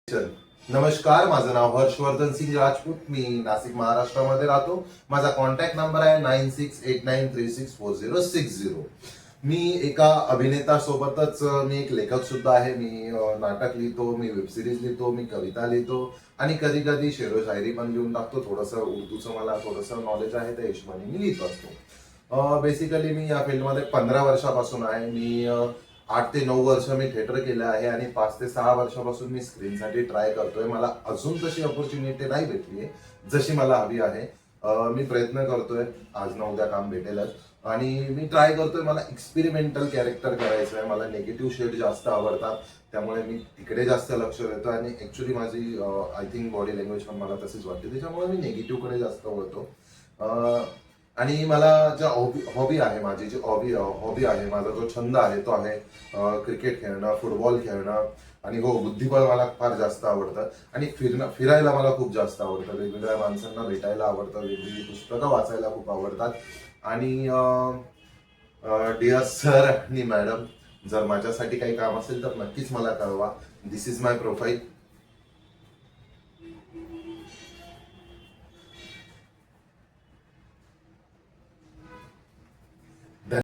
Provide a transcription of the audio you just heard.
नमस्कार, माझं नाव हर्षवर्धन सिंग राजपूत. मी नाशिक महाराष्ट्रामध्ये राहतो. माझा कॉन्टॅक्ट नंबर आहे 9689364060. मी एका अभिनेता सोबतच मी एक लेखक सुद्धा आहे. मी नाटक लिहितो, मी वेब सिरीज लिहितो, मी कविता लिहितो आणि कधी कधी शेरो शायरी पण लिहून टाकतो. थोडंसं उर्दूचं मला थोडंसं नॉलेज आहे, त्या हिशोबाने मी लिहित असतो. बेसिकली मी या फील्डमध्ये 15 वर्षापासून आहे. मी 8 ते 9 वर्ष मी थिएटर केलं आहे आणि 5 ते 6 वर्षापासून मी स्क्रीनसाठी ट्राय करतोय. मला अजून तशी ऑपॉर्च्युनिटी नाही भेटली आहे जशी मला हवी आहे. मी प्रयत्न करतोय, आज ना उद्या काम भेटेलच. आणि मी ट्राय करतोय, मला एक्सपेरिमेंटल कॅरेक्टर करायचं आहे. मला निगेटिव्ह शेड जास्त आवडतात, त्यामुळे मी तिकडे जास्त लक्ष देतो. आणि ॲक्च्युली माझी आय थिंक बॉडी लँग्वेज पण मला तशीच वाटते, त्याच्यामुळे मी निगेटिव्हकडे जास्त वळतो. आणि मला ज्या हॉबी आहे, माझी जी हॉबी आहे, माझा जो छंद आहे तो आहे क्रिकेट खेळणं, फुटबॉल खेळणं. आणि हो, बुद्धिबळ मला फार जास्त आवडतं. आणि फिरायला मला खूप जास्त आवडतं. वेगवेगळ्या माणसांना भेटायला आवडतं, वेगवेगळी पुस्तकं वाचायला खूप आवडतात. आणि डिअर सर आणि मॅडम, जर माझ्यासाठी काही काम असेल तर नक्कीच मला कळवा. दिस इज माय प्रोफाईल.